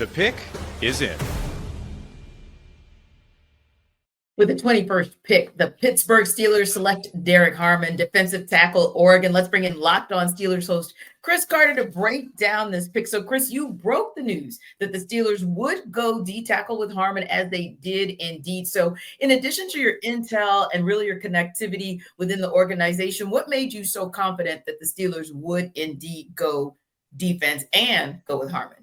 The pick is in. With the 21st pick, the Pittsburgh Steelers select Derrick Harmon, defensive tackle, Oregon. Let's bring in Locked On Steelers host Chris Carter to break down this pick. So, Chris, you broke the news that the Steelers would go D-tackle with Harmon, as they did indeed. So, in addition to your intel and really your connectivity within the organization, what made you so confident that the Steelers would indeed go defense and go with Harmon?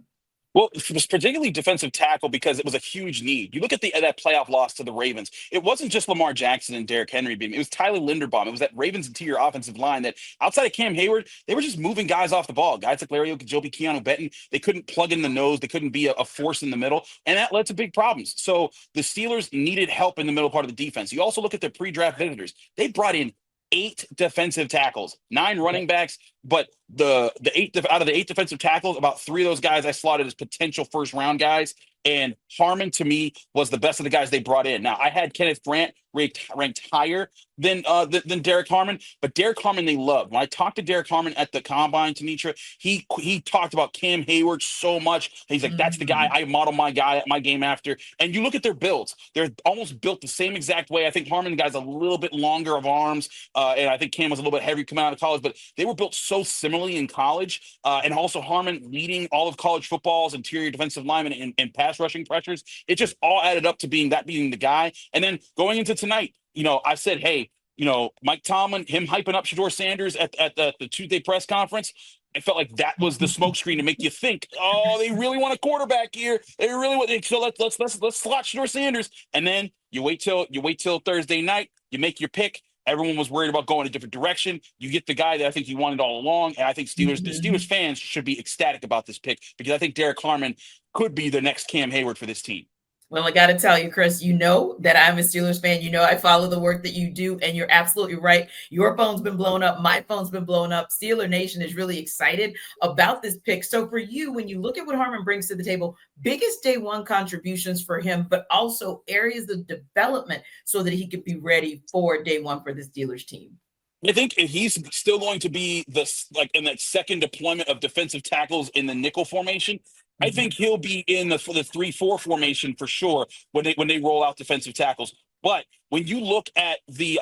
Well, it was particularly defensive tackle because it was a huge need. You look at that playoff loss to the Ravens. It wasn't just Lamar Jackson and Derrick Henry being. It was Tyler Linderbaum. It was that Ravens interior offensive line that outside of Cam Hayward, they were just moving guys off the ball. Guys like Larry Ogunjobi, Keanu Benton, they couldn't plug in the nose. They couldn't be a force in the middle, and that led to big problems. So the Steelers needed help in the middle part of the defense. You also look at their pre-draft visitors. They brought in 8 defensive tackles, 9 running backs, but the 8 out of the 8 defensive tackles, about 3 of those guys I slotted as potential first round guys. And Harmon, to me, was the best of the guys they brought in. Now, I had Kenneth Grant ranked higher than Derrick Harmon, but Derrick Harmon they loved. When I talked to Derrick Harmon at the combine, Tanitra, he talked about Cam Hayward so much. He's like, that's the guy I model my game after. And you look at their builds; they're almost built the same exact way. I think Harmon, the guy's a little bit longer of arms, and I think Cam was a little bit heavier coming out of college, but they were built so similarly in college. And also Harmon leading all of college football's interior defensive linemen in pass rushing pressures. It just all added up to being the guy. And then going into tonight, I said, hey, Mike Tomlin, him hyping up Shedeur Sanders at the Tuesday press conference, I felt like that was the smokescreen to make you think, oh, they really want a quarterback here. They really want. So let's slot Shedeur Sanders. And then you wait till Thursday night. You make your pick. Everyone was worried about going a different direction. You get the guy that I think you wanted all along, and I think the Steelers fans should be ecstatic about this pick because I think Derrick Harmon could be the next Cam Hayward for this team. Well, I got to tell you, Chris, you know that I'm a Steelers fan. You know I follow the work that you do, and you're absolutely right. Your phone's been blown up. My phone's been blown up. Steeler Nation is really excited about this pick. So for you, when you look at what Harmon brings to the table, biggest day one contributions for him, but also areas of development so that he could be ready for day one for the Steelers team. I think he's still going to be in that second deployment of defensive tackles in the nickel formation. I think he'll be in the 3-4 formation for sure when they roll out defensive tackles. But when you look at the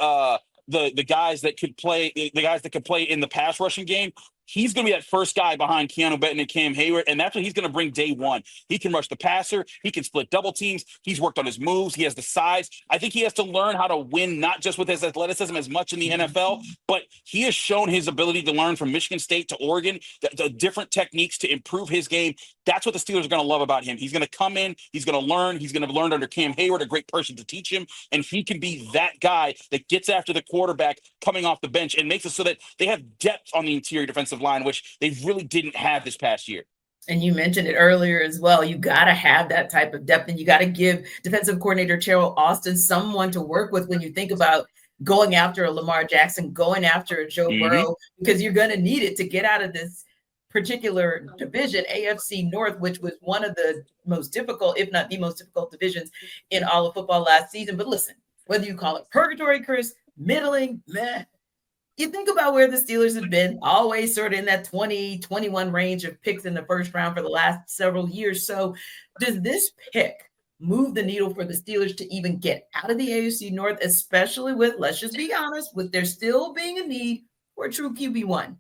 guys that could play, in the pass rushing game, he's going to be that first guy behind Keanu Benton and Cam Hayward, and that's what he's going to bring day one. He can rush the passer. He can split double teams. He's worked on his moves. He has the size. I think he has to learn how to win, not just with his athleticism as much in the NFL, but he has shown his ability to learn from Michigan State to Oregon, the different techniques to improve his game. That's what the Steelers are going to love about him. He's going to come in. He's going to learn. He's going to learn under Cam Hayward, a great person to teach him, and he can be that guy that gets after the quarterback coming off the bench and makes it so that they have depth on the interior defensive line, which they really didn't have this past year. And you mentioned it earlier as well. You got to have that type of depth, and you got to give defensive coordinator Terrell Austin someone to work with when you think about going after a Lamar Jackson, going after a Joe Burrow, because you're going to need it to get out of this particular division, AFC North, which was one of the most difficult, if not the most difficult divisions in all of football last season. But listen, whether you call it purgatory, Chris, middling, meh, you think about where the Steelers have been, always sort of in that 20, 21 range of picks in the first round for the last several years. So does this pick move the needle for the Steelers to even get out of the AFC North, especially with, let's just be honest, with there still being a need for a true QB1?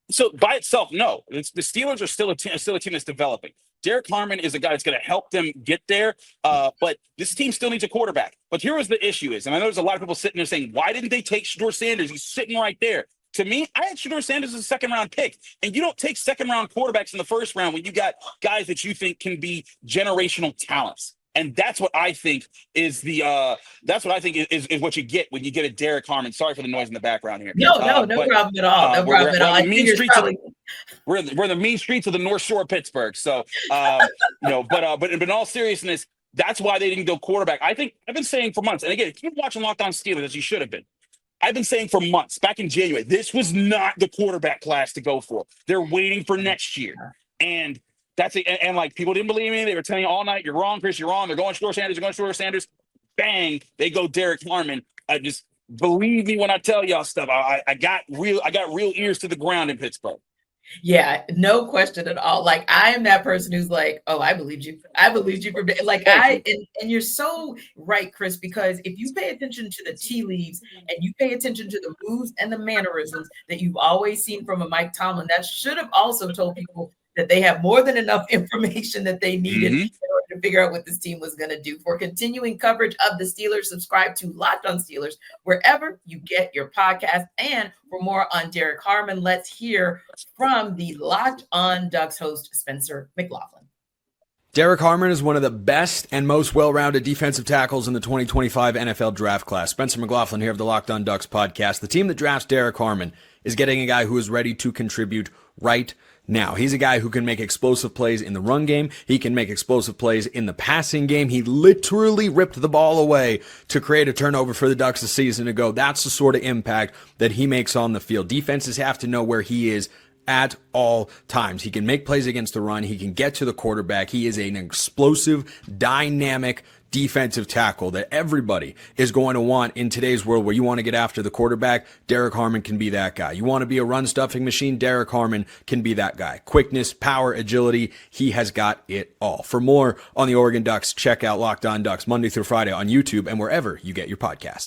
So by itself, no. The Steelers are still a team that's developing. Derrick Harmon is a guy that's going to help them get there, but this team still needs a quarterback. But here was the issue is, and I know there's a lot of people sitting there saying, why didn't they take Shedeur Sanders? He's sitting right there. To me, I had Shedeur Sanders as a second-round pick, and you don't take second-round quarterbacks in the first round when you got guys that you think can be generational talents. And that's what I think is is what you get when you get a Derrick Harmon. Sorry for the noise in the background here. No problem at all. No problem at all. We're in the mean streets of the North Shore of Pittsburgh. So, but in all seriousness, that's why they didn't go quarterback. I think I've been saying for months, and again, keep watching Locked On Steelers as you should have been. I've been saying for months, back in January, this was not the quarterback class to go for. They're waiting for next year, and that's it. And like people didn't believe me. They were telling you all night, "You're wrong, Chris. You're wrong." They're going Shedeur Sanders. Bang! They go Derrick Harmon. I just believe me when I tell y'all stuff. I got real ears to the ground in Pittsburgh. Yeah, no question at all. Like I am that person who's like, oh, I believed you. I believed you for like Thank you. and you're so right, Chris, because if you pay attention to the tea leaves and you pay attention to the moves and the mannerisms that you've always seen from a Mike Tomlin, that should have also told people that they have more than enough information that they needed Hmm. in order to figure out what this team was going to do. For continuing coverage of the Steelers, subscribe to Locked on Steelers wherever you get your podcast. And for more on Derrick Harmon, let's hear from the Locked on Ducks host, Spencer McLaughlin. Derrick Harmon is one of the best and most well-rounded defensive tackles in the 2025 NFL draft class. Spencer McLaughlin here of the Locked on Ducks podcast. The team that drafts Derrick Harmon is getting a guy who is ready to contribute right now. He's a guy who can make explosive plays in the run game. He can make explosive plays in the passing game. He literally ripped the ball away to create a turnover for the Ducks a season ago. That's the sort of impact that he makes on the field. Defenses have to know where he is at all times. He can make plays against the run. He can get to the quarterback. He is an explosive, dynamic defensive tackle that everybody is going to want in today's world where you want to get after the quarterback. Derrick Harmon can be that guy. You want to be a run stuffing machine? Derrick Harmon can be that guy. Quickness, power, agility. He has got it all. For more on the Oregon Ducks, check out Locked on Ducks Monday through Friday on YouTube and wherever you get your podcast.